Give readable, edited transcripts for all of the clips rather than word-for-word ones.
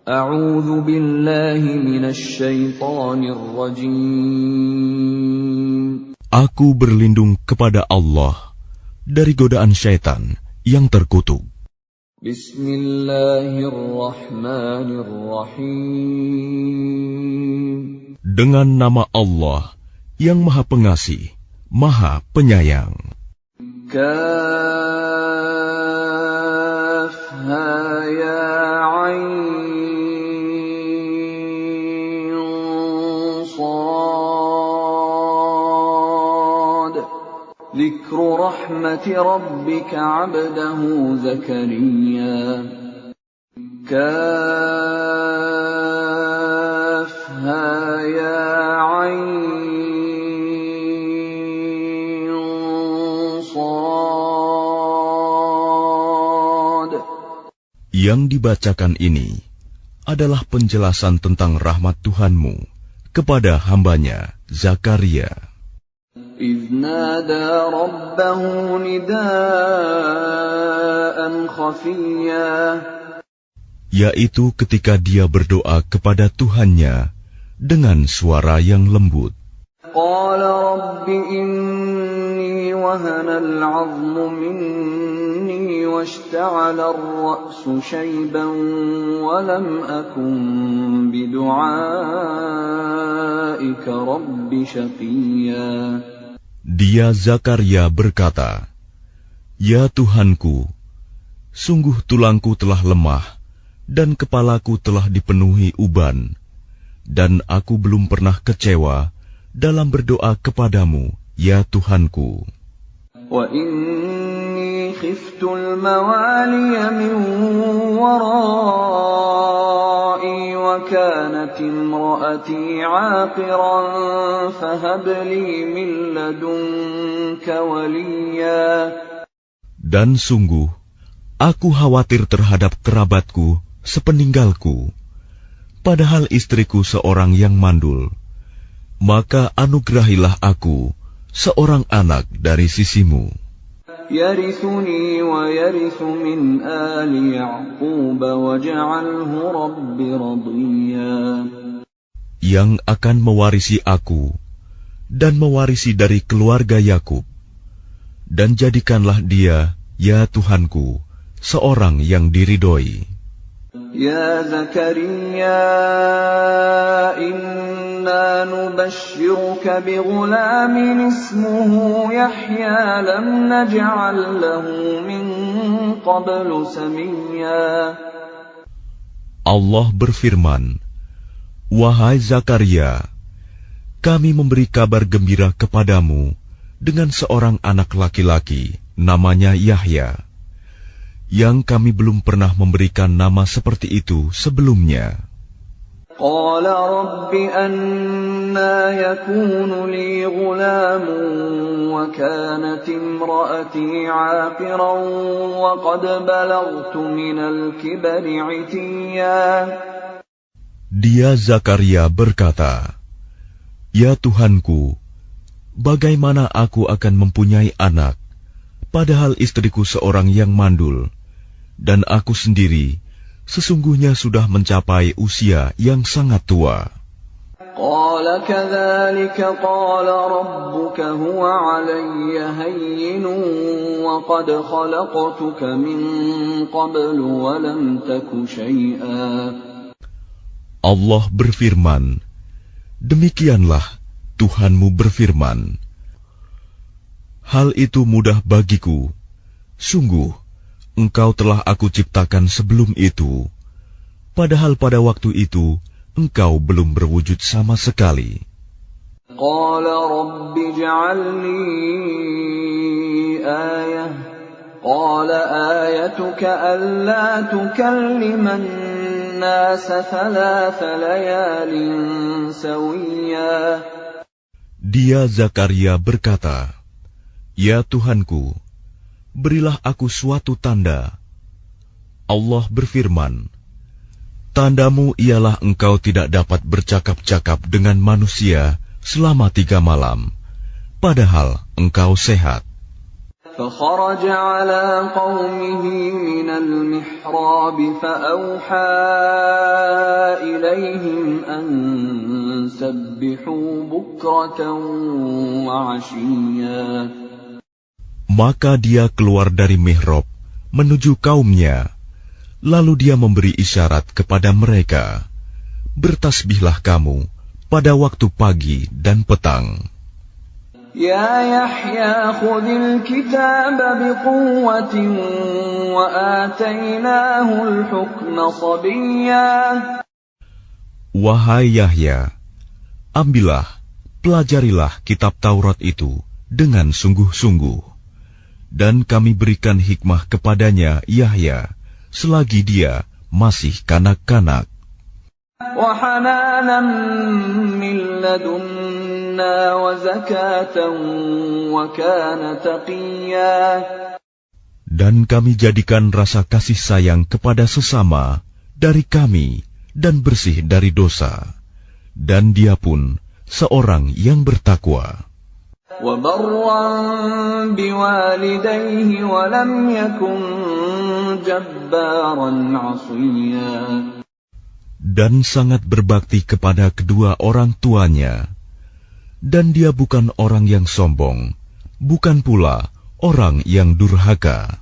A'udzu billahi minasy syaithanir rajim. Aku berlindung kepada Allah dari godaan syaitan yang terkutuk. Bismillahirrahmanirrahim. Dengan nama Allah yang Maha Pengasih, Maha Penyayang. Kaf ha ya ain sad. Dzikru rahmati rabbika 'abdahu Zakariya. Kaf ha ya ain sad. Yang dibacakan ini adalah penjelasan tentang rahmat Tuhanmu kepada hambanya Zakaria. إذ نادى ربه نداء خفيا. Yaitu ketika dia berdoa kepada Tuhannya dengan suara yang lembut. قال رب إني وهن العظم مني واشتعل الرأس شيبا ولم أكن بدعائك رب شقيا. Dia Zakaria berkata, "Ya Tuhanku, sungguh tulangku telah lemah dan kepalaku telah dipenuhi uban, dan aku belum pernah kecewa dalam berdoa kepadamu, ya Tuhanku. Wa inni khiftul mawaliya min warai wa kanat imraati 'aqiran fahab li min ladunka waliya. Dan sungguh, aku khawatir terhadap kerabatku sepeninggalku, padahal istriku seorang yang mandul. Maka anugerahilah aku seorang anak dari sisimu, yarithuni wa yarithu min ali Ya'qub waj'alhu rabbi radiyya, yang akan mewarisi aku dan mewarisi dari keluarga Yakub, dan jadikanlah dia, ya Tuhanku, seorang yang diridhoi. Ya Zakaria, inna nubashshiruka bighulamin ismuhu Yahya lam naj'al lahu min qablu samiyya. Allah berfirman, "Wahai Zakaria, kami memberi kabar gembira kepadamu dengan seorang anak laki-laki, namanya Yahya, yang kami belum pernah memberikan nama seperti itu sebelumnya." Qala rabbi anna yakunu li ghulamun wa kanat imraati 'aqiran wa qad balaghtu minal kibri 'itiyya. Dia Zakaria berkata, "Ya Tuhanku, bagaimana aku akan mempunyai anak, padahal istriku seorang yang mandul, dan aku sendiri sesungguhnya sudah mencapai usia yang sangat tua." Qala kadzalika qala rabbuka huwa 'alayya hayyinun wa qad khalaqtuka min qablu wa lam taku syai'a. Allah berfirman, "Demikianlah Tuhanmu berfirman, hal itu mudah bagiku. Sungguh, engkau telah aku ciptakan sebelum itu, padahal pada waktu itu engkau belum berwujud sama sekali." Qala rabbi ij'al li ayah. Qala ayatuka alla tukalliman nasa thalatha layalin sawiyya. Dia Zakaria berkata, "Ya Tuhanku, berilah aku suatu tanda." Allah berfirman, "Tandamu ialah engkau tidak dapat bercakap-cakap dengan manusia selama 3 malam, padahal engkau sehat." فخرج على قومه من المحراب فأوحى إليهم أن سبحوا بكرة وعشيا. Maka dia keluar dari mihrab menuju kaumnya, lalu dia memberi isyarat kepada mereka, bertasbihlah kamu pada waktu pagi dan petang. Ya Yahya khudil kitab biquwwatin wa atainahul hukma sabiyya. Wahai Yahya, ambillah, pelajarilah kitab Taurat itu dengan sungguh-sungguh, dan kami berikan hikmah kepadanya Yahya selagi dia masih kanak-kanak. Wa hananan min ladunna wa zakatan wa kana taqiyya. Dan kami jadikan rasa kasih sayang kepada sesama dari kami dan bersih dari dosa, dan dia pun seorang yang bertakwa. Wa barran biwalidayhi wa lam yakun jabbaran 'asiyya. Dan sangat berbakti kepada kedua orang tuanya, dan dia bukan orang yang sombong, bukan pula orang yang durhaka.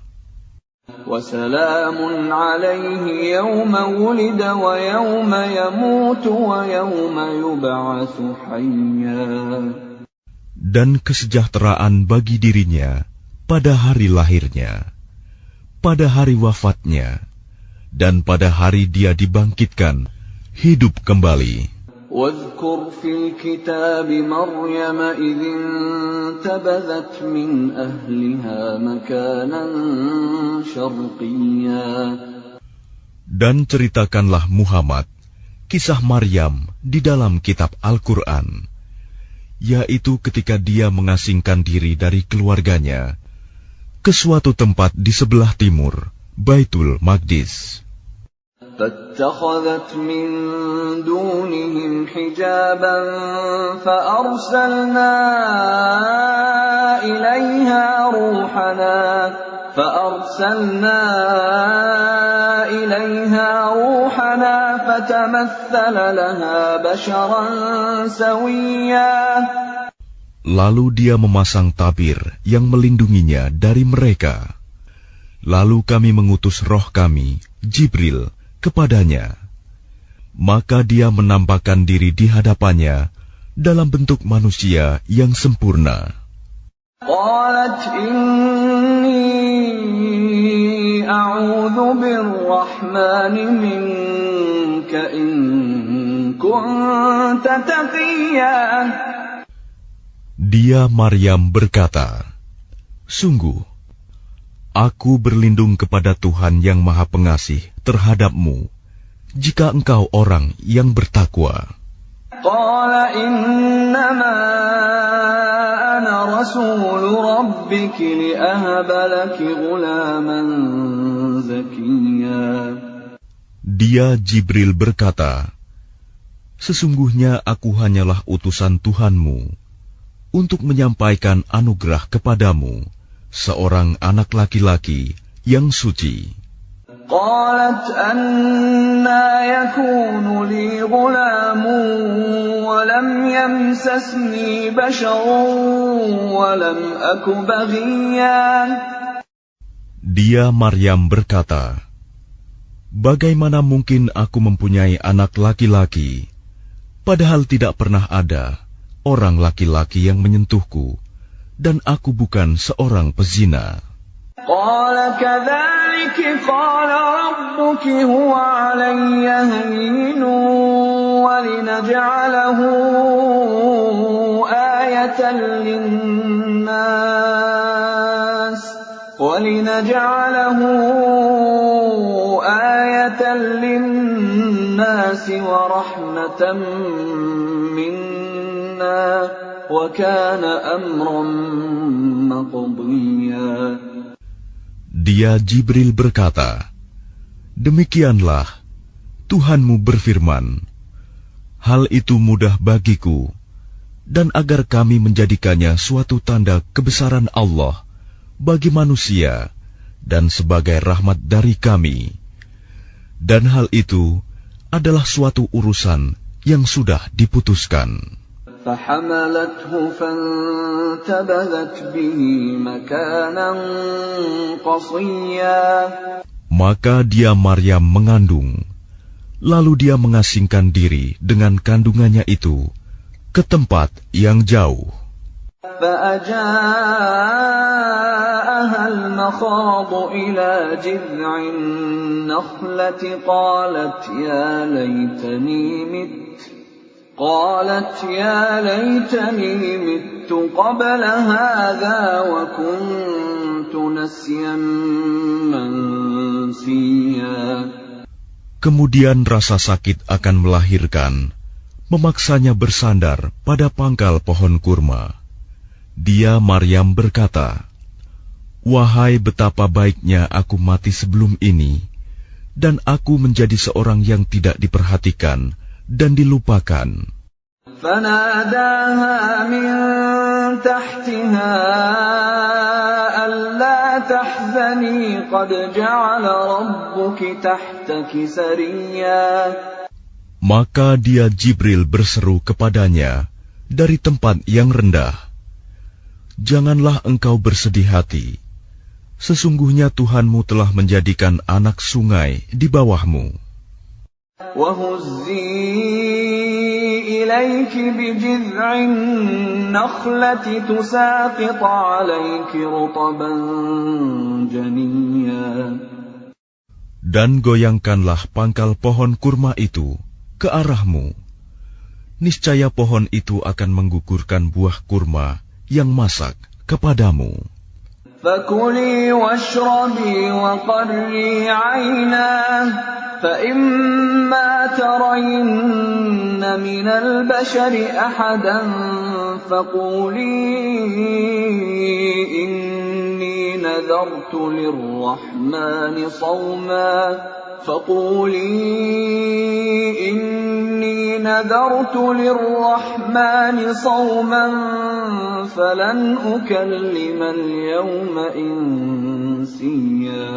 وَسَلَامٌ عَلَيْهِ يَوْمَ وُلِدَ وَيَوْمَ يَمُوتُ وَيَوْمَ يُبْعَثُ حَيًّا. Dan kesejahteraan bagi dirinya pada hari lahirnya, pada hari wafatnya, dan pada hari dia dibangkitkan hidup kembali. وَاذْكُرْ فِي الْكِتَابِ مَرْيَمَ إِذِ انتَبَذَتْ مِنْ أَهْلِهَا مَكَانًا شَرْقِيًّا. Dan ceritakanlah Muhammad kisah Maryam di dalam kitab Al-Quran, yaitu ketika dia mengasingkan diri dari keluarganya ke suatu tempat di sebelah timur Baitul Maqdis. فَاتَّخَذَتْ مِن دُونِهِمْ حِجَابًا فَأَرْسَلْنَا إِلَيْهَا رُوحَنَا فَتَمَثَّلَ لَهَا بَشَرًا سَوِيًّا. Lalu dia memasang tabir yang melindunginya dari mereka. Lalu kami mengutus roh kami, Jibril, kepadanya. Maka dia menampakkan diri di hadapannya dalam bentuk manusia yang sempurna. قالت إني أعوذ بالرحمن منك إن كنت تقيا. Dia Maryam berkata, sungguh, aku berlindung kepada Tuhan yang Maha Pengasih terhadapmu, jika engkau orang yang bertakwa. Qala innama ana rasul rabbiki li'ahaba laki ghulaman zakiyya. Dia Jibril berkata, sesungguhnya aku hanyalah utusan Tuhanmu untuk menyampaikan anugerah kepadamu seorang anak laki-laki yang suci. Qalat anna yakunu li ghulamun wa lam yamsasni basharun wa lam aku baghiyan. Dia Maryam berkata, bagaimana mungkin aku mempunyai anak laki-laki, padahal tidak pernah ada orang laki-laki yang menyentuhku, dan aku bukan seorang pezina. Qala kadzalika qala rabbuki huwa 'alayya hayyinun wa linaj'alahu ayatan lin-nas wa rahmatan minna wa kana amran maqdiya. Dia Jibril berkata, demikianlah Tuhanmu berfirman, hal itu mudah bagiku, dan agar kami menjadikannya suatu tanda kebesaran Allah bagi manusia dan sebagai rahmat dari kami. Dan hal itu adalah suatu urusan yang sudah diputuskan. فحملته فانتبذت به مكانا قصيا. Maka dia Maryam mengandung, lalu dia mengasingkan diri dengan kandungannya itu ke tempat yang jauh. فأجاءها المخاض إلى جذع النخلة قالت يا ليتني مت قبل هذا وكنت نسيا منسيا. Kemudian rasa sakit akan melahirkan memaksanya bersandar pada pangkal pohon kurma. Dia Maryam berkata, "Wahai betapa baiknya aku mati sebelum ini, dan aku menjadi seorang yang tidak diperhatikan dan dilupakan." فناداها من تحتها ألا تحزني قد جعل ربك تحتك سريا. Maka dia Jibril berseru kepadanya dari tempat yang rendah, "Janganlah engkau bersedih hati. Sesungguhnya Tuhanmu telah menjadikan anak sungai di bawahmu. وَهُزِّي إِلَيْكِ بِجِذْعِ النَّخْلَةِ تُسَاقِطْ عَلَيْكِ رُطَبًا جَنِيًّا. Dan goyangkanlah pangkal pohon kurma itu ke arahmu. Niscaya pohon itu akan menggugurkan buah kurma yang masak kepadamu. فَكُلِي وَاشْرَبِي وَقَرِّي عَيْنًا فَإِمَّا تَرَيِنَّ مِنَ الْبَشَرِ أَحَدًا فَقُولِي إِنِّي نَذَرْتُ لِلرَّحْمَنِ صَوْمًا فَلَنْ أُكَلِّمَ الْيَوْمَ إِنسِيًّا.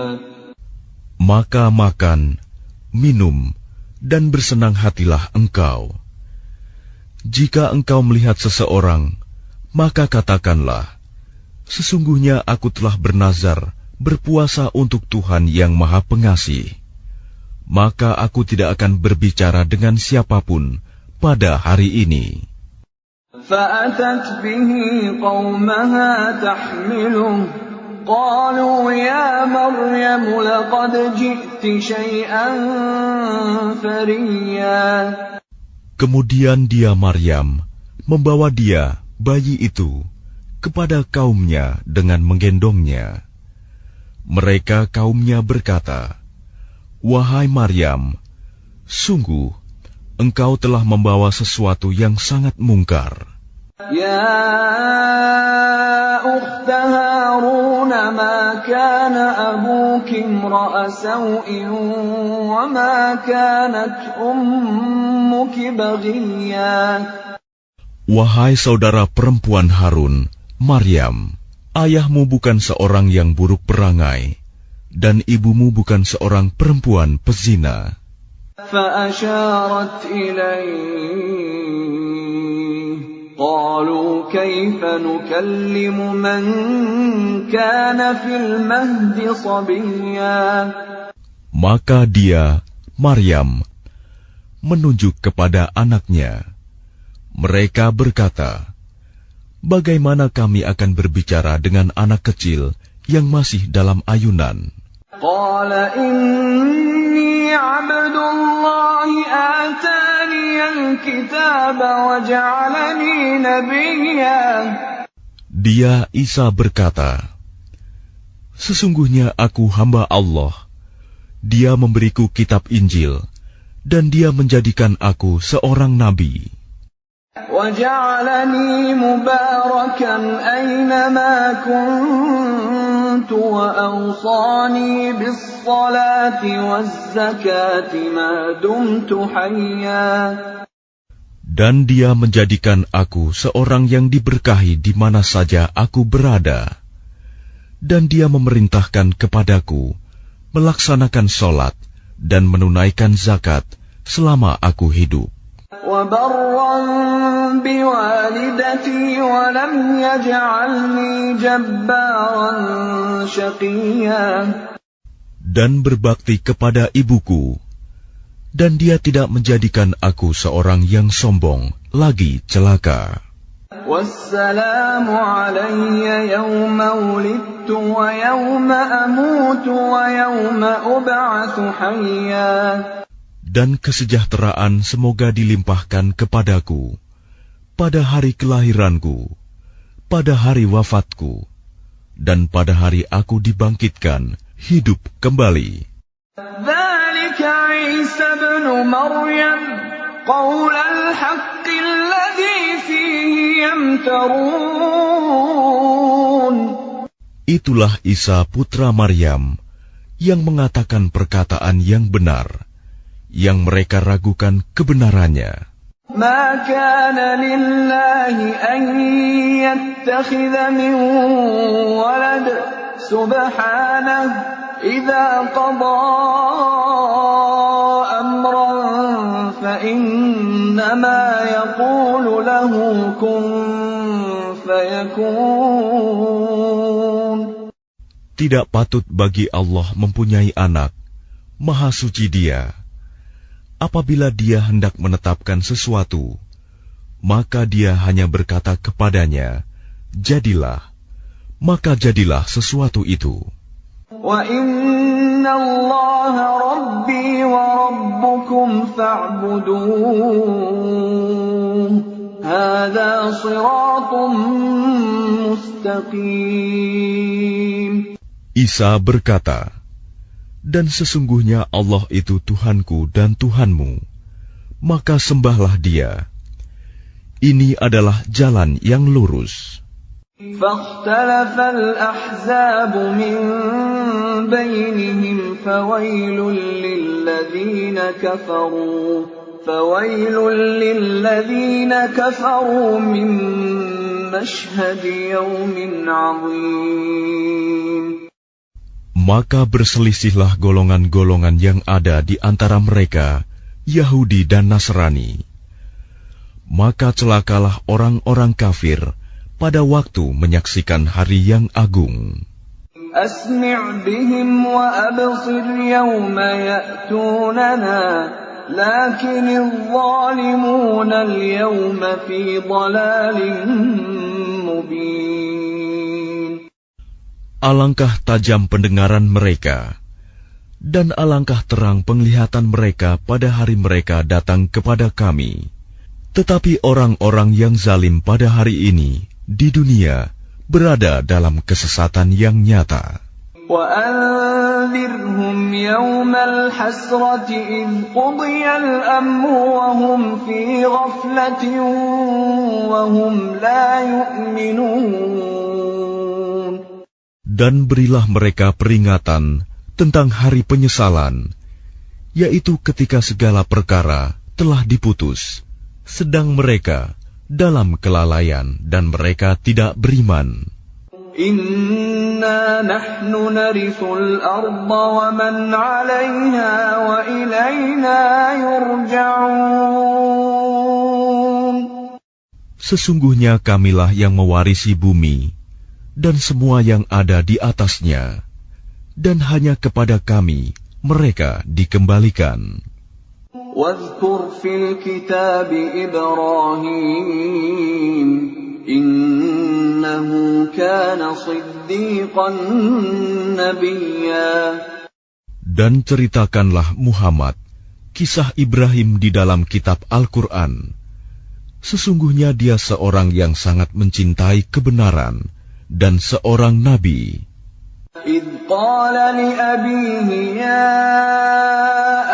Maka makan, minum, dan bersenang hatilah engkau. Jika engkau melihat seseorang, maka katakanlah, "Sesungguhnya aku telah bernazar berpuasa untuk Tuhan yang Maha Pengasih. Maka aku tidak akan berbicara dengan siapapun pada hari ini." فَأَتَتْ بِهِ قَوْمَهَا تَحْمِلُهُ قَالُوا يَا مَرْيَمُ لَقَدْ جِئْتِ شَيْئًا فَرِيًّا. Kemudian dia Maryam membawa dia, bayi itu, kepada kaumnya dengan menggendongnya. Mereka kaumnya berkata, "Wahai Maryam, sungguh engkau telah membawa sesuatu yang sangat mungkar." يَا أُخْتَ هَارُونَ مَا كَانَ أَبُوكِ امْرَأَ سَوْءٍ وَمَا كَانَتْ أُمُّكِ بَغِيًّا. Wahai saudara perempuan Harun, Maryam, ayahmu bukan seorang yang buruk perangai, dan ibumu bukan seorang perempuan pezina. فَأَشَارَتْ إِلَيْهِ قَالُوا كَيْفَ نُكَلِّمُ مَنْ كَانَ فِي الْمَهْدِ صَبِيًّا. Maka dia, Maryam, menunjuk kepada anaknya. Mereka berkata, "Bagaimana kami akan berbicara dengan anak kecil yang masih dalam ayunan?" قَالَ إِنِّي عَبْدُ اللَّهِ آتَانِيَ الْكِتَابَ وَجَعَلَنِي نَبِيًّا. Dia Isa berkata, "Sesungguhnya aku hamba Allah. Dia memberiku kitab Injil, dan Dia menjadikan aku seorang nabi. وَجَعَلَنِي مُبَارَكًا أَيْنَمَا كُنتُ وَأَوْصَانِي بِالصَّلَاةِ وَالزَّكَاةِ مَا دُمْتُ حَيًّا. Dan Dia menjadikan aku seorang yang diberkahi di mana saja aku berada. Dan Dia memerintahkan kepadaku melaksanakan sholat dan menunaikan zakat selama aku hidup. وبرا بوالدتي ولم يجعلني جبارا شقيا. Dan berbakti kepada ibuku, dan Dia tidak menjadikan aku seorang yang sombong, lagi celaka. والسلام علي يوم ولدت ويوم أموت ويوم أبعث حيا. Dan kesejahteraan semoga dilimpahkan kepadaku pada hari kelahiranku, pada hari wafatku, dan pada hari aku dibangkitkan hidup kembali. ذلك عيسى ابن مريم قول الحق الذي فيه يمترون. Itulah Isa putra Maryam yang mengatakan perkataan yang benar, yang mereka ragukan kebenarannya. ما كان لله أن يتخذ من ولد سبحانه إذا قضى أمرا فإنما يقول له كن فيكون. Tidak patut bagi Allah mempunyai anak, Maha Suci Dia. Apabila Dia hendak menetapkan sesuatu, maka Dia hanya berkata kepadanya, jadilah, maka jadilah sesuatu itu. وَإِنَّ اللَّهَ رَبِّي وَرَبُّكُمْ فَاعْبُدُوهُ هَذَا صِرَاطٌ مُسْتَقِيمٌ. Isa berkata, dan sesungguhnya Allah itu Tuhanku dan Tuhanmu, maka sembahlah Dia. Ini adalah jalan yang lurus. فَاخْتَلَفَ الْأَحْزَابُ مِنْ بَيْنِهِمْ فَوَيْلٌ لِلَّذِينَ كَفَرُوا مِنْ مَشْهَدِ يَوْمٍ عَظِيمٍ. Maka berselisihlah golongan-golongan yang ada di antara mereka, Yahudi dan Nasrani. Maka celakalah orang-orang kafir pada waktu menyaksikan hari yang agung. أسمع بهم وأبصر يوم يأتوننا لكن الظالمون اليوم في ضلال مبين. Alangkah tajam pendengaran mereka, dan alangkah terang penglihatan mereka pada hari mereka datang kepada kami. Tetapi orang-orang yang zalim pada hari ini di dunia berada dalam kesesatan yang nyata. وَأَنذِرْهُمْ يَوْمَ الْحَسْرَةِ إِذْ قُضِيَ الْأَمْرُ وَهُمْ فِي غَفْلَةٍ وَهُمْ لَا يُؤْمِنُونَ. Dan berilah mereka peringatan tentang hari penyesalan, yaitu ketika segala perkara telah diputus, sedang mereka dalam kelalaian dan mereka tidak beriman. Inna nahnu narithul arda wa man 'alayha wa ilayna yurja'un. Sesungguhnya kamilah yang mewarisi bumi dan semua yang ada di atasnya, dan hanya kepada kami mereka dikembalikan. واذكر في الكتاب إبراهيم إنه كان صديقا نبيا. Dan ceritakanlah Muhammad kisah Ibrahim di dalam kitab Al-Quran. Sesungguhnya dia seorang yang sangat mencintai kebenaran dan seorang nabi. إذ قال لأبيه يا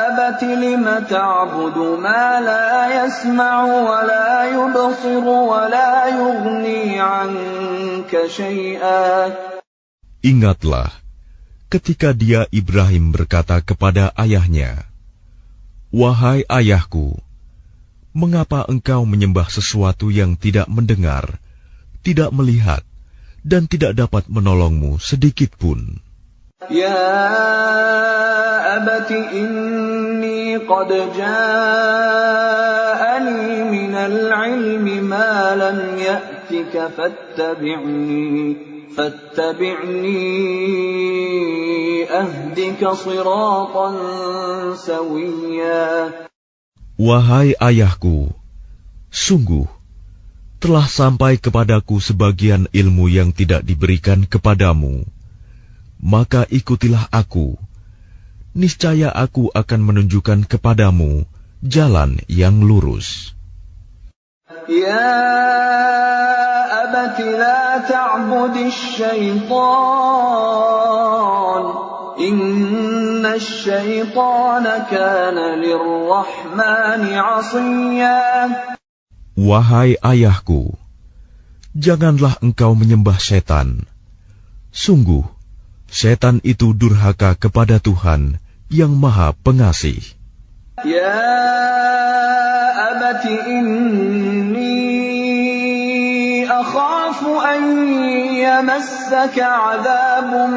أبت لم تعبد ما لا يسمع ولا يبصر ولا يغني عنك شيئا. Ingatlah ketika dia Ibrahim berkata kepada ayahnya, wahai ayahku, mengapa engkau menyembah sesuatu yang tidak mendengar, tidak melihat, dan tidak dapat menolongmu sedikit pun? يا أبت إني قد جاءني من العلم ما لم يأتك فاتبعني أهدك صراطا سويا. Wahai ayahku, sungguh telah sampai kepadaku sebagian ilmu yang tidak diberikan kepadamu. Maka ikutilah aku, niscaya aku akan menunjukkan kepadamu jalan yang lurus. Ya abati la ta'budis syaitan, inna syaitana kana lirrahmani 'asiyya. Wahai ayahku, janganlah engkau menyembah setan. Sungguh, setan itu durhaka kepada Tuhan yang Maha Pengasih. Ya abati inni akhafu an yamassaka 'adzabun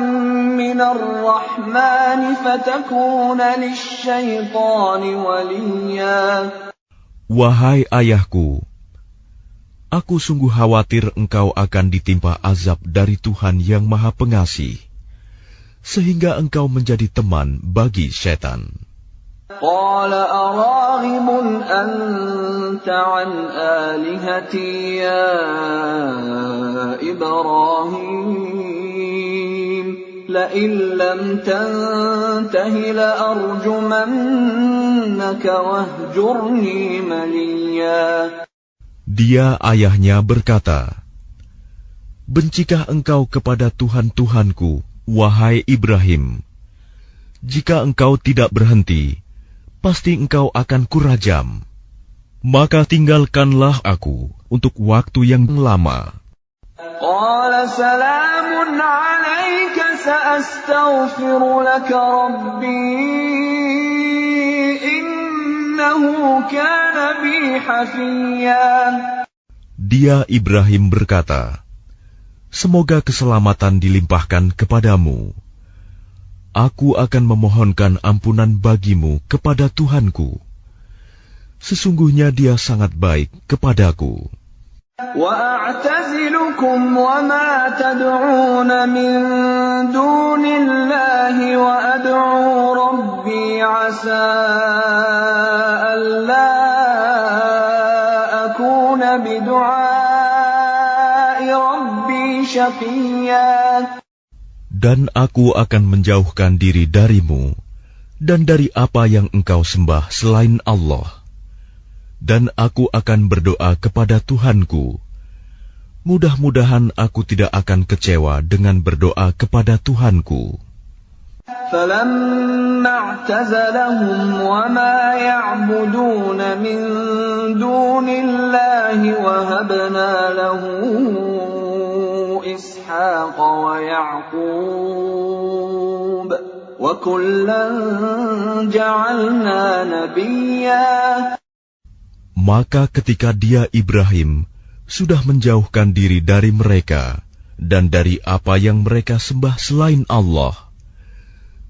minar rahmani fatakuna lisyaitani waliya. Wahai ayahku, aku sungguh khawatir engkau akan ditimpa azab dari Tuhan yang Maha Pengasih, sehingga engkau menjadi teman bagi setan. Qala araghibun anta an alihati ya Ibrahim, la in lam tantahi la arjumannaka wahjurni maliya. Dia ayahnya berkata, bencikah engkau kepada Tuhan-Tuhanku, wahai Ibrahim? Jika engkau tidak berhenti, pasti engkau akan kurajam. Maka tinggalkanlah aku untuk waktu yang lama. Qala salamun alayka sa'astaghfiru laka rabbi innahu kana bi hafiyya. Dia Ibrahim berkata, semoga keselamatan dilimpahkan kepadamu. Aku akan memohonkan ampunan bagimu kepada Tuhanku. Sesungguhnya Dia sangat baik kepadaku. Wa a'tazilukum wa ma tad'una min dunillahi wa ad'u rabbi 'asa alla akuna bidu'ai rabbi syaqiyya. Dan aku akan menjauhkan diri darimu dan dari apa yang engkau sembah selain Allah. Dan aku akan berdoa kepada Tuhanku. Mudah-mudahan aku tidak akan kecewa dengan berdoa kepada Tuhanku. فَلَمَّا اعْتَزَلَهُمْ وَمَا يَعْبُدُونَ مِن دُونِ اللَّهِ وَهَبْنَا لَهُ إِسْحَاقَ وَيَعْقُوبَ وَكُلًّا جَعَلْنَا نَبِيًّا. Maka ketika dia Ibrahim sudah menjauhkan diri dari mereka dan dari apa yang mereka sembah selain Allah,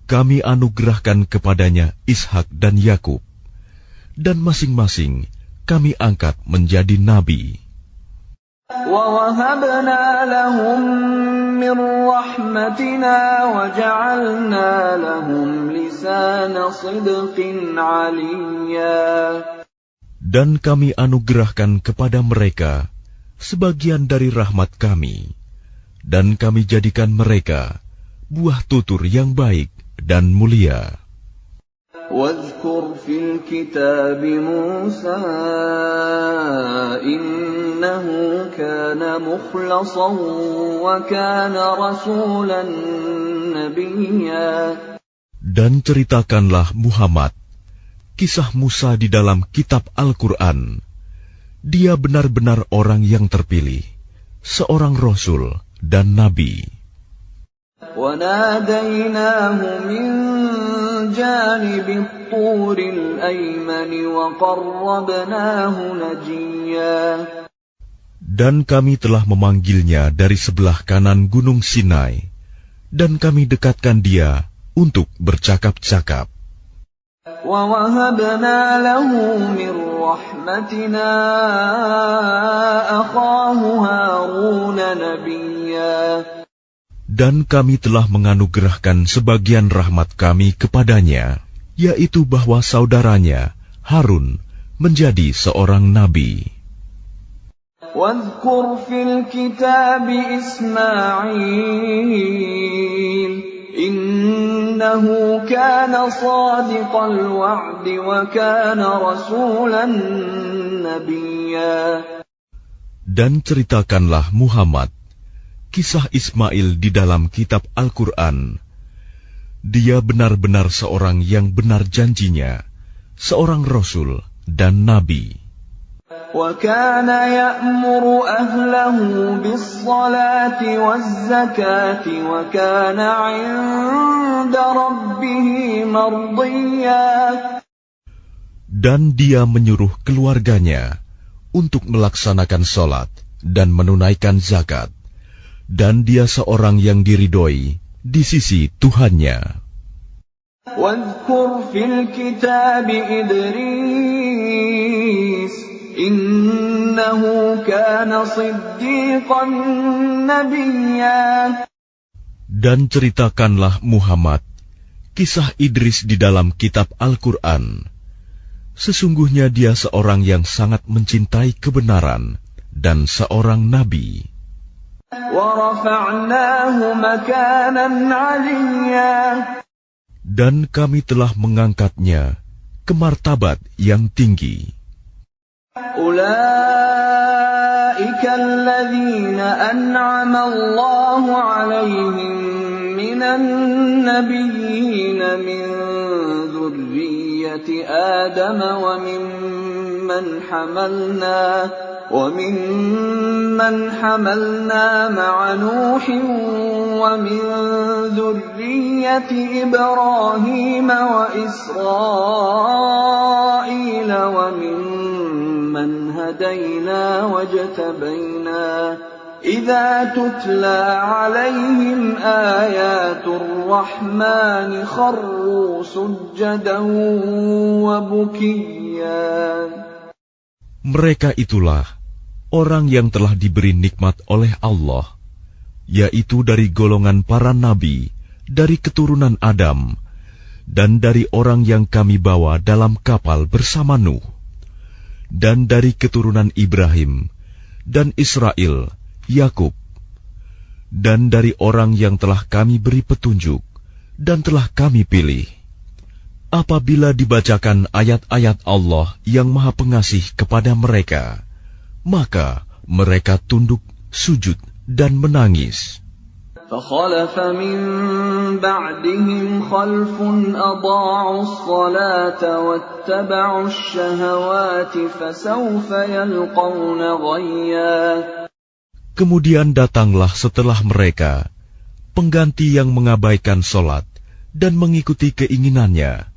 kami anugerahkan kepadanya Ishak dan Yakub, dan masing-masing kami angkat menjadi nabi. وَوَهَبْنَا لَهُم مِّن رَّحْمَتِنَا وَجَعَلْنَا لَهُمْ لِسَانَ صِدْقٍ عَلِيًّا. Dan kami anugerahkan kepada mereka sebagian dari rahmat kami, dan kami jadikan mereka buah tutur yang baik dan mulia. واذكر في الكتاب موسى إنه كان مخلصا وكان رسولا نبيا. Dan ceritakanlah Muhammad kisah Musa di dalam kitab Al-Quran. Dia benar-benar orang yang terpilih, seorang Rasul dan Nabi. وَنَادَيْنَاهُ مِنْ جَانِبِ الطُّورِ الْأَيْمَنِ وَقَرَّبْنَاهُ نَجِيًّا. Dan kami telah memanggilnya dari sebelah kanan Gunung Sinai, dan kami dekatkan dia untuk bercakap-cakap. وَوَهَبْنَا لَهُ مِنْ رَحْمَتِنَا أَخَاهُ هَارُونَ نَبِيًّا. Dan kami telah menganugerahkan sebagian rahmat kami kepadanya, yaitu bahwa saudaranya Harun menjadi seorang nabi. وَاذْكُرْ فِي الْكِتَابِ إِسْمَاعِيلَ إِنَّهُ كَانَ صَادِقَ الْوَعْدِ وَكَانَ رَسُولًا نَبِيًّا. Dan ceritakanlah Muhammad kisah Ismail di dalam kitab Al-Quran. Dia benar-benar seorang yang benar janjinya, seorang Rasul dan Nabi. وَكَانَ يَأْمُرُ أَهْلَهُ بِالصَّلَاةِ وَالزَّكَاةِ وَكَانَ عِندَ رَبِّهِ مَرْضِيًّا. Dan dia menyuruh keluarganya untuk melaksanakan sholat dan menunaikan zakat. Dan dia seorang yang diridhoi di sisi Tuhannya. وَاذْكُرْ فِي الْكِتَابِ إِدْرِيسَ إِنَّهُ كَانَ صِدِّيقًا نَبِيًّا. Dan ceritakanlah Muhammad kisah Idris di dalam kitab Al-Quran. Sesungguhnya dia seorang yang sangat mencintai kebenaran dan seorang nabi. وَرَفَعْنَاهُ مَكَانًا عَلِيًّا. Dan kami telah mengangkatnya ke martabat yang tinggi. أُولَئِكَ الَّذِينَ أَنْعَمَ اللَّهُ عَلَيْهِمْ مِنَ النَّبِيِّينَ مِنْ ذُرِّيَّةِ آدَمَ وَمِمَّنْ حَمَلْنَا مَعَ نُوحٍ وَمِنْ ذُرِّيَّةِ إِبْرَاهِيمَ وَإِسْرَائِيلَ وَمِمَّنْ هَدَيْنَا وَاجْتَبَيْنَا إِذَا تُتْلَى عَلَيْهِمْ آيَاتُ الرَّحْمَنِ خَرُّوا سُجَّدًا وَبُكِيًّا. Mereka itulah orang yang telah diberi nikmat oleh Allah, yaitu dari golongan para nabi, dari keturunan Adam, dan dari orang yang kami bawa dalam kapal bersama Nuh, dan dari keturunan Ibrahim, dan Israel, Yakub, dan dari orang yang telah kami beri petunjuk, dan telah kami pilih. Apabila dibacakan ayat-ayat Allah yang Maha Pengasih kepada mereka, maka mereka tunduk, sujud, dan menangis. فَخَلَفَ مِنْ بَعْدِهِمْ خَلْفٌ أَضَاعُوا الصَّلَاةَ وَاتَّبَعُوا الشَّهَوَاتِ فَسَوْفَ يَلْقَوْنَ غَيًّا. Kemudian datanglah setelah mereka pengganti yang mengabaikan solat dan mengikuti keinginannya,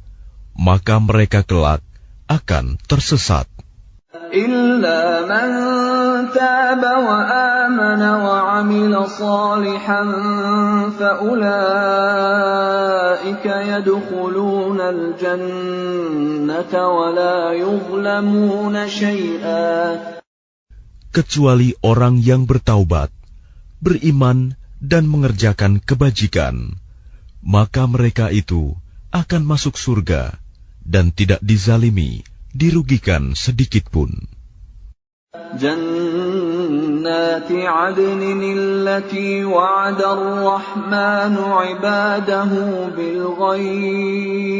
maka mereka kelak akan tersesat. إِلَّا مَنْ تَابَ وَآمَنَ وَعَمِلَ صَالِحًا فَأُولَئِكَ يَدْخُلُونَ الْجَنَّةَ وَلَا يُظْلَمُونَ شَيْئًا. Kecuali orang yang bertaubat, beriman, dan mengerjakan kebajikan, maka mereka itu akan masuk surga dan tidak dizalimi, dirugikan sedikit pun. جَنَّاتِ عَدْنٍ الَّتِي وَعَدَ الرَّحْمَنُ عِبَادَهُ بِالْغَيْبِ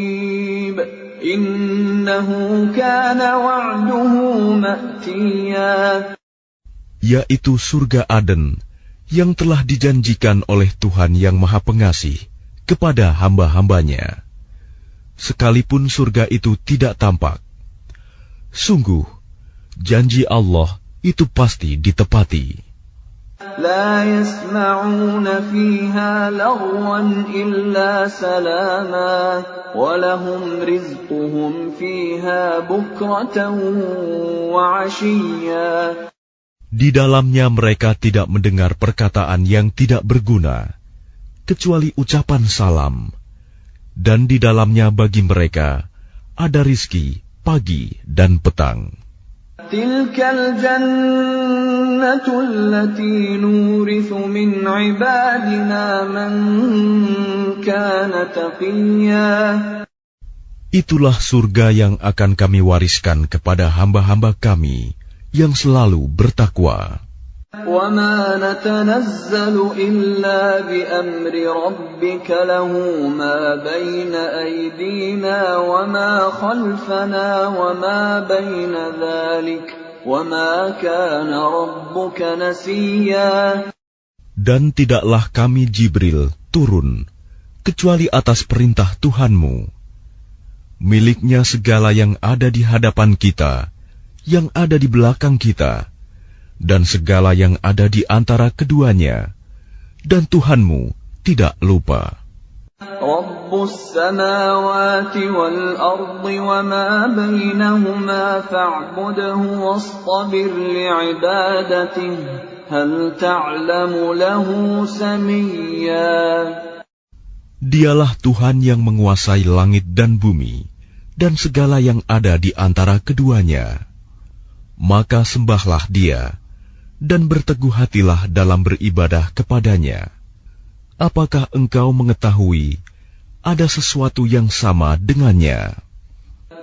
إِنَّهُ كَانَ وَعْدُهُ مَأْتِيًّا. Yaitu surga Aden yang telah dijanjikan oleh Tuhan yang Maha Pengasih kepada hamba-hambanya. Sekalipun surga itu tidak tampak, sungguh janji Allah itu pasti ditepati. لا يسمعون فيها لغوا إلا سلاما ولهم رزقهم فيها بكرة وعشيا. Di dalamnya mereka tidak mendengar perkataan yang tidak berguna, kecuali ucapan salam, dan di dalamnya bagi mereka ada rizki pagi dan petang. Tilkal jannatu allati nurithu min ibadina man kana taqiyya. Itulah surga yang akan kami wariskan kepada hamba-hamba kami yang selalu bertakwa. وَمَا نَتَنَزَّلُ إِلَّا بِأَمْرِ رَبِّكَ لَهُ مَا بَيْنَ أَيْدِينَا وَمَا خَلْفَنَا وَمَا بَيْنَ ذَلِكَ وَمَا كَانَ رَبُّكَ نَسِيًّا. Dan tidaklah kami Jibril turun kecuali atas perintah Tuhanmu. Miliknya segala yang ada di hadapan kita, yang ada di belakang kita, dan segala yang ada di antara keduanya, dan Tuhanmu tidak lupa. Rabbus samawati wal ardi wa ma bainahuma fa'budhu wastabir li'ibadatihi hal ta'lamu lahu samiyya. Dialah Tuhan yang menguasai langit dan bumi, dan segala yang ada di antara keduanya. Maka sembahlah Dia, dan berteguh hatilah dalam beribadah kepadanya. Apakah engkau mengetahui ada sesuatu yang sama dengannya?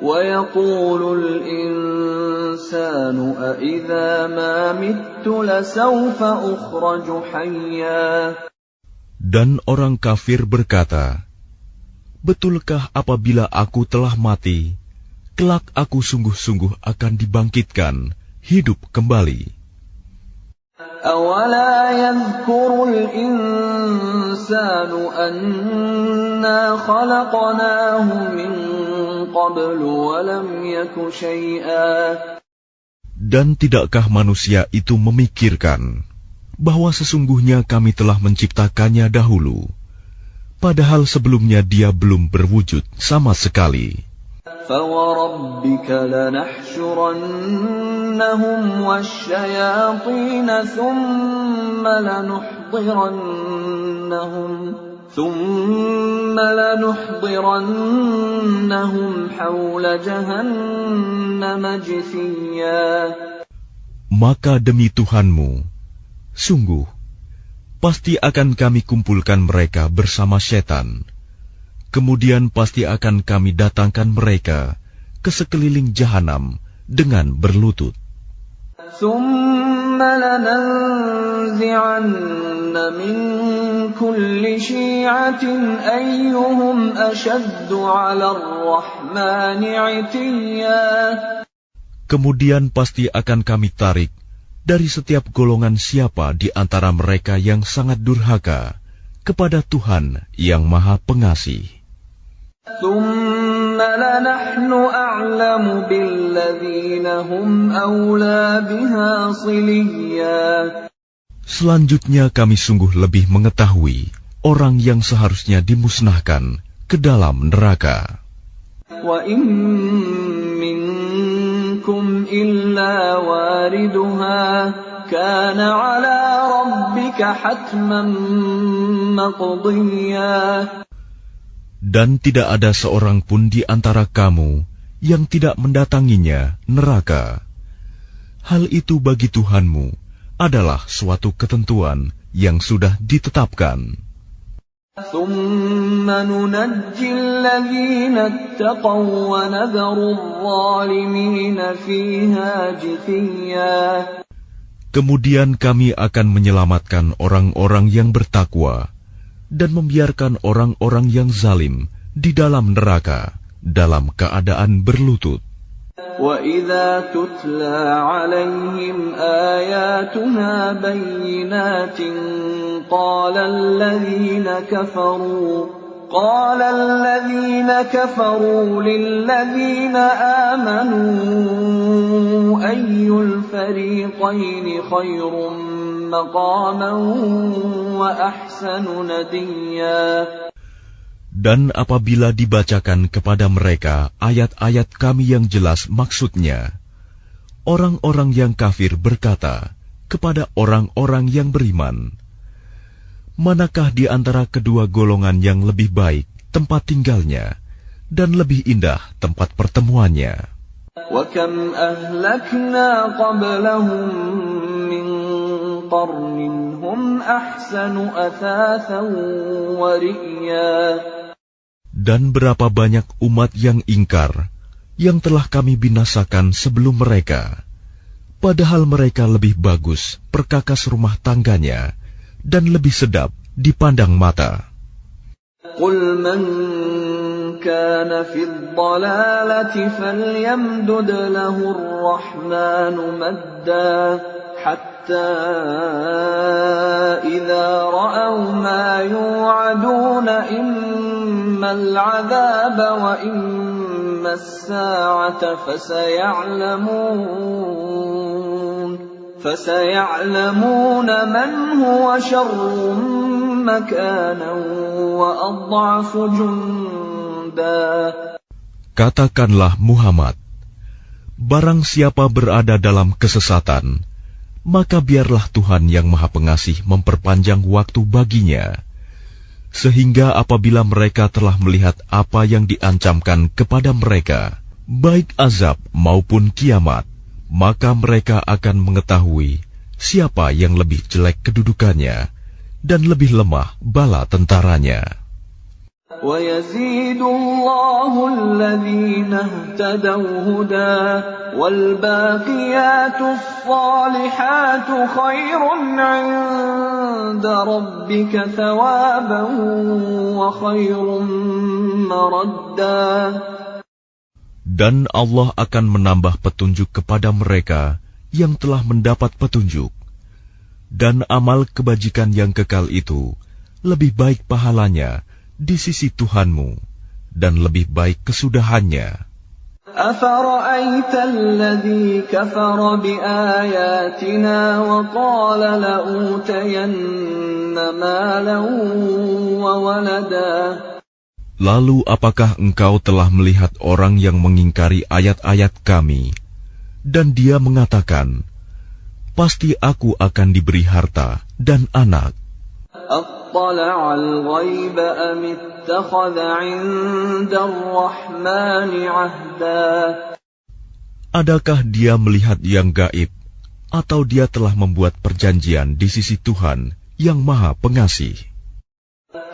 وَيَقُولُ الْإِنسَانُ أَإِذَا مَا مِتُّ لَسَوْفَ أُخْرَجُ حَيًّا. Dan orang kafir berkata, betulkah apabila aku telah mati, kelak aku sungguh-sungguh akan dibangkitkan, hidup kembali. أَوَلَا يَذْكُرُ الْإِنسَانُ أَنَّا خَلَقْنَاهُ مِنْ قَبْلُ وَلَمْ يَكُ شَيْئًا. Dan tidakkah manusia itu memikirkan bahwa sesungguhnya kami telah menciptakannya dahulu, padahal sebelumnya dia belum berwujud sama sekali. فَوَرَبِّكَ لَنَحْشُرَنَّهُمْ وَالشَّيَاطِينَ ثُمَّ لَنُحْضِرَنَّهُمْ حَوْلَ جَهَنَّمَ جِثِيًّا. Maka demi Tuhanmu, sungguh, pasti akan kami kumpulkan mereka bersama setan. Kemudian pasti akan kami datangkan mereka ke sekeliling jahanam dengan berlutut. ثُمَّ لَنَنزِعَنَّ مِنْ كُلِّ شِيعَةٍ أَيُّهُمْ أَشَدُّ عَلَى الرَّحْمَنِ عِتِيًّا. Kemudian pasti akan kami tarik dari setiap golongan siapa di antara mereka yang sangat durhaka kepada Tuhan yang Maha Pengasih. ثُمَّ لَنَحْنُ أَعْلَمُ بِالَّذِينَ هُمْ أَوْلَى بِهَا صِلِيًّا. Selanjutnya kami sungguh lebih mengetahui orang yang seharusnya dimusnahkan ke dalam neraka. وَإِن مِّنكُمْ إِلَّا وَارِدُهَا كَانَ عَلَى رَبِّكَ حَتْمًا مَّقْضِيًّا. Dan tidak ada seorang pun di antara kamu yang tidak mendatanginya neraka. Hal itu bagi Tuhanmu adalah suatu ketentuan yang sudah ditetapkan. ثُمَّ نُنَجِّي الَّذِينَ اتَّقَوْا وَنَذَرُ الظَّالِمِينَ فِيهَا جِثِيًّا. Kemudian kami akan menyelamatkan orang-orang yang bertakwa dan membiarkan orang-orang yang zalim di dalam neraka dalam keadaan berlutut. وَإِذَا تُتْلَى عَلَيْهِمْ آيَاتُنَا بَيِّنَاتٍ قَالَ الَّذِينَ كَفَرُوا لِلَّذِينَ آمَنُوا أَيُّ الْفَرِيقَيْنِ خَيْرٌ مَّقَامًا وَأَحْسَنُ نَدِيًّا. Dan apabila dibacakan kepada mereka ayat-ayat kami yang jelas maksudnya, orang-orang yang kafir berkata kepada orang-orang yang beriman, Manakah di antara kedua golongan yang lebih baik tempat tinggalnya dan lebih indah tempat pertemuannya? وَكَمْ أَهْلَكْنَا قَبْلَهُمْ مِنْ قَرْنٍ هُمْ أَحْسَنُ أَثَاثًا وَرِئْيًا. Dan berapa banyak umat yang ingkar yang telah kami binasakan sebelum mereka, padahal mereka lebih bagus perkakas rumah tangganya dan lebih sedap dipandang mata. قُلْ مَنْ كَانَ فِي الضَّلَالَةِ فَلْيَمْدُدْ لَهُ الرَّحْمَنُ مَدًّا حَتَّى إِذَا رَأَوْا مَا يُوعَدُونَ إِمَّا الْعَذَابَ وَإِمَّا السَّاعَةَ فَسَيَعْلَمُونَ مَنْ هُوَ شَرٌّ مَكَانًا وَأَضْعَفُ جُنْدًا. Katakanlah Muhammad, barang siapa berada dalam kesesatan, maka biarlah Tuhan yang Maha Pengasih memperpanjang waktu baginya, sehingga apabila mereka telah melihat apa yang diancamkan kepada mereka, baik azab maupun kiamat, maka mereka akan mengetahui siapa yang lebih jelek kedudukannya dan lebih lemah bala tentaranya. وَيَزِيدُ اللَّهُ الَّذِينَ اهْتَدَوْا هُدًى وَالْبَاقِيَاتُ الصَّالِحَاتُ خَيْرٌ عِندَ رَبِّكَ ثَوَابًا وَخَيْرٌ مَّرَدًّا. Dan Allah akan menambah petunjuk kepada mereka yang telah mendapat petunjuk. Dan amal kebajikan yang kekal itu lebih baik pahalanya di sisi Tuhanmu dan lebih baik kesudahannya. أَفَرَأَيْتَ الَّذِي كَفَرَ بِآيَاتِنَا وَقَالَ لَأُوتَيَنَّ مَالًا وَوَلَدًا. Lalu apakah engkau telah melihat orang yang mengingkari ayat-ayat kami, dan dia mengatakan, pasti aku akan diberi harta dan anak. أَطَّلَعَ الْغَيْبَ أَمِ اتَّخَذَ عِندَ الرَّحْمَنِ عَهْدًا. Adakah dia melihat yang gaib, atau dia telah membuat perjanjian di sisi Tuhan yang Maha Pengasih?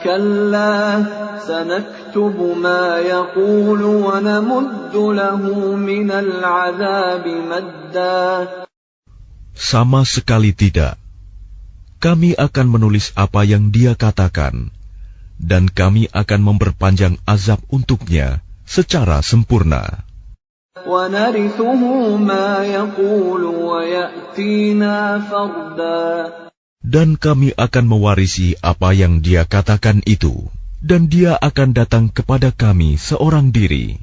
كَلَّا سَنَكْتُبُ مَا يَقُولُ وَنَمُدُّ لَهُ مِنَ الْعَذَابِ مَدًّا. Sama sekali tidak. Kami akan menulis apa yang dia katakan, dan kami akan memperpanjang azab untuknya secara sempurna. وَنَرِثُهُ مَا يَقُولُ وَيَأْتِينَا فَرْدًا. Dan kami akan mewarisi apa yang dia katakan itu, dan dia akan datang kepada kami seorang diri.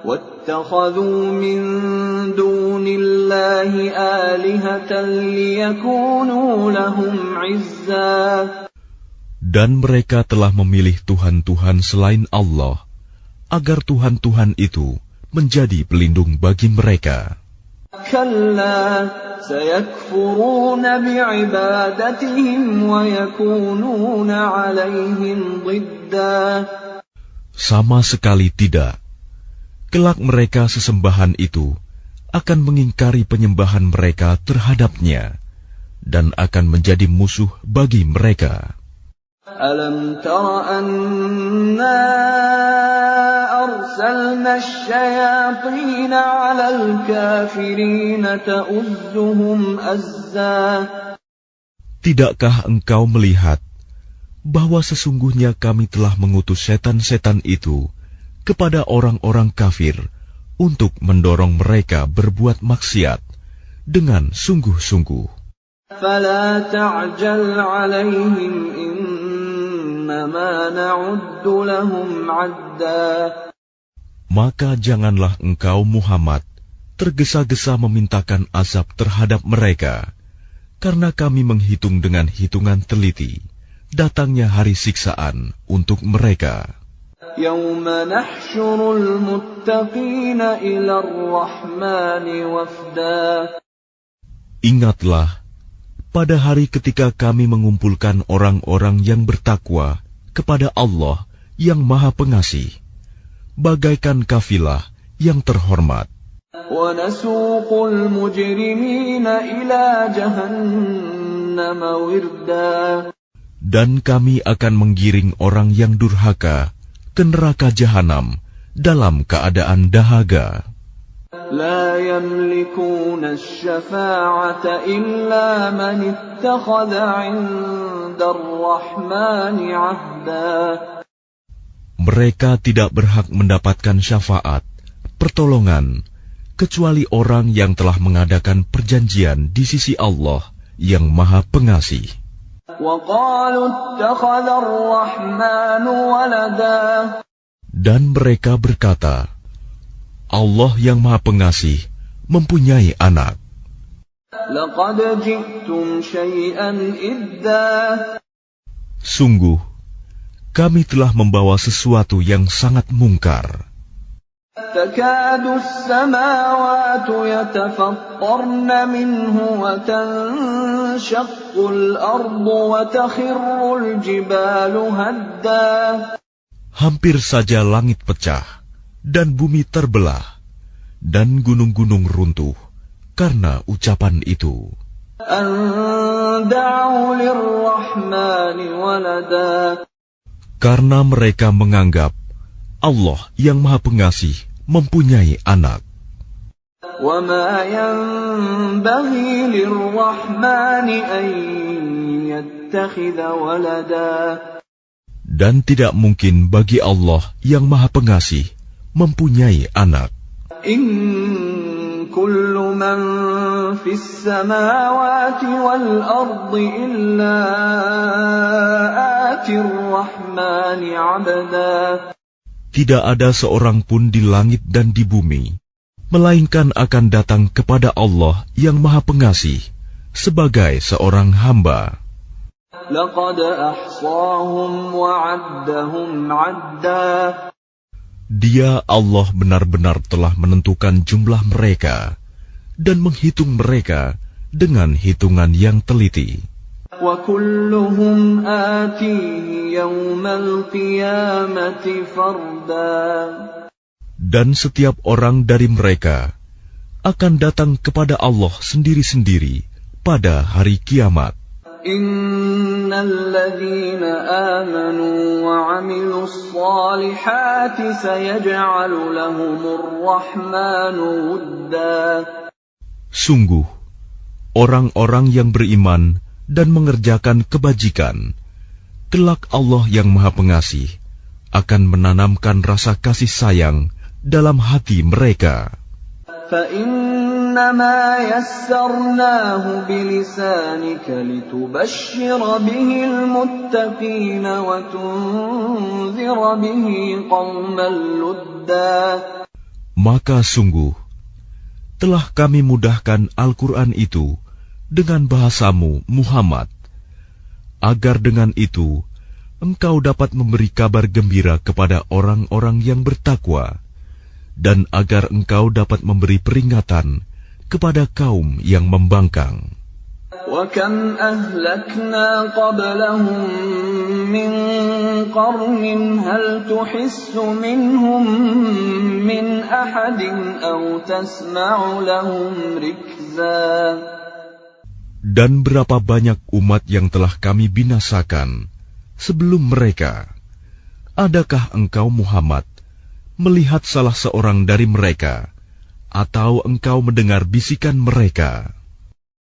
وَاتَّخَذُوا مِن دُونِ اللَّهِ آلِهَةً لِيَكُونُوا لَهُمْ عِزًّا. Dan mereka telah memilih Tuhan-Tuhan selain Allah, agar Tuhan-Tuhan itu menjadi pelindung bagi mereka. كَلَّا سَيَكْفُرُونَ بِعِبَادَتِهِمْ وَيَكُونُونَ عَلَيْهِمْ ضِدًّا. Sama sekali tidak. Kelak mereka sesembahan itu akan mengingkari penyembahan mereka terhadapnya dan akan menjadi musuh bagi mereka. أَلَمْ تَرَ أَنَّا أَرْسَلْنَا الشَّيَاطِينَ عَلَى الْكَافِرِينَ تَؤُزُّهُمْ أَزًّا. Tidakkah engkau melihat bahwa sesungguhnya kami telah mengutus setan-setan itu kepada orang-orang kafir untuk mendorong mereka berbuat maksiat dengan sungguh-sungguh? فَلَا تَعْجَلْ عَلَيْهِمْ إِنَّمَا نَعُدُّ لَهُمْ عَدًّا. Maka janganlah engkau Muhammad tergesa-gesa memintakan azab terhadap mereka, karena kami menghitung dengan hitungan teliti datangnya hari siksaan untuk mereka. يَوْمَ نَحْشُرُ الْمُتَّقِينَ إِلَى الرَّحْمَنِ وَفْدًا. Ingatlah pada hari ketika kami mengumpulkan orang-orang yang bertakwa kepada Allah yang Maha Pengasih, bagaikan kafilah yang terhormat. وَنَسُوقُ الْمُجْرِمِينَ إِلَى جَهَنَّمَ وِرْدًا. Dan kami akan menggiring orang yang durhaka ke neraka jahanam dalam keadaan dahaga. لَا يَمْلِكُونَ الشَّفَاعَةَ إِلَّا مَنِ اتَّخَذَ عِندَ الرَّحْمَنِ عَهْدًا. Mereka tidak berhak mendapatkan syafaat, pertolongan, kecuali orang yang telah mengadakan perjanjian di sisi Allah yang Maha Pengasih. وَقَالُوا اتَّخَذَ الرَّحْمَنُ وَلَدًا. Dan mereka berkata, Allah yang Maha Pengasih mempunyai anak. لَقَدْ جِئْتُمْ شَيْئًا إِدًّا. Sungguh, kami telah membawa sesuatu yang sangat mungkar. تَكَادُ السَّمَاوَاتُ يَتَفَطَّرْنَ مِنْهُ وَتَنشَقُّ الْأَرْضُ وَتَخِرُّ الْجِبَالُ هَدًّا. Hampir saja langit pecah dan bumi terbelah dan gunung-gunung runtuh karena ucapan itu. أَن دَعَوْا لِلرَّحْمَنِ وَلَدًا. Karena mereka menganggap Allah yang Maha Pengasih mempunyai anak. وَمَا يَنبَغِي لِلرَّحْمَنِ أَن يَتَّخِذَ وَلَدًا. Dan tidak mungkin bagi Allah yang Maha Pengasih mempunyai anak. إِن كُلُّ مَن فِي السَّمَاوَاتِ وَالْأَرْضِ إِلَّا آتِي الرَّحْمَنِ عَبْدًا. Tidak ada seorang pun di langit dan di bumi, melainkan akan datang kepada Allah yang Maha Pengasih sebagai seorang hamba. لَقَدْ أَحْصَاهُمْ وَعَدَّهُمْ عَدًّا. Dia Allah benar-benar telah menentukan jumlah mereka dan menghitung mereka dengan hitungan yang teliti. وَكُلُّهُمْ آتِيهِ يَوْمَ الْقِيَامَةِ فَرْدًا. Dan setiap orang dari mereka akan datang kepada Allah sendiri-sendiri pada hari kiamat. إِنَّ الَّذِينَ آمَنُوا وَعَمِلُوا الصَّالِحَاتِ سَيَجْعَلُ لَهُمُ الرَّحْمَنُ وُدًّا. Sungguh, orang-orang yang beriman dan mengerjakan kebajikan, kelak Allah yang Maha Pengasih akan menanamkan rasa kasih sayang dalam hati mereka. فَإِنَّمَا يَسَّرْنَاهُ بِلِسَانِكَ لِتُبَشِّرَ بِهِ الْمُتَّقِينَ وَتُنذِرَ بِهِ قَوْمًا لُدًّا. Maka sungguh, telah kami mudahkan Al-Quran itu dengan bahasamu, Muhammad, agar dengan itu engkau dapat memberi kabar gembira kepada orang-orang yang bertakwa, dan agar engkau dapat memberi peringatan kepada kaum yang membangkang. وَكَمْ أَهْلَكْنَا قَبْلَهُمْ مِنْ قَرْنٍ هَلْ تُحِسُّ مِنْهُمْ مِنْ أَحَدٍ أَوْ تَسْمَعُ لَهُمْ رِكْزًا. Dan berapa banyak umat yang telah kami binasakan sebelum mereka. Adakah engkau Muhammad melihat salah seorang dari mereka, atau engkau mendengar bisikan mereka?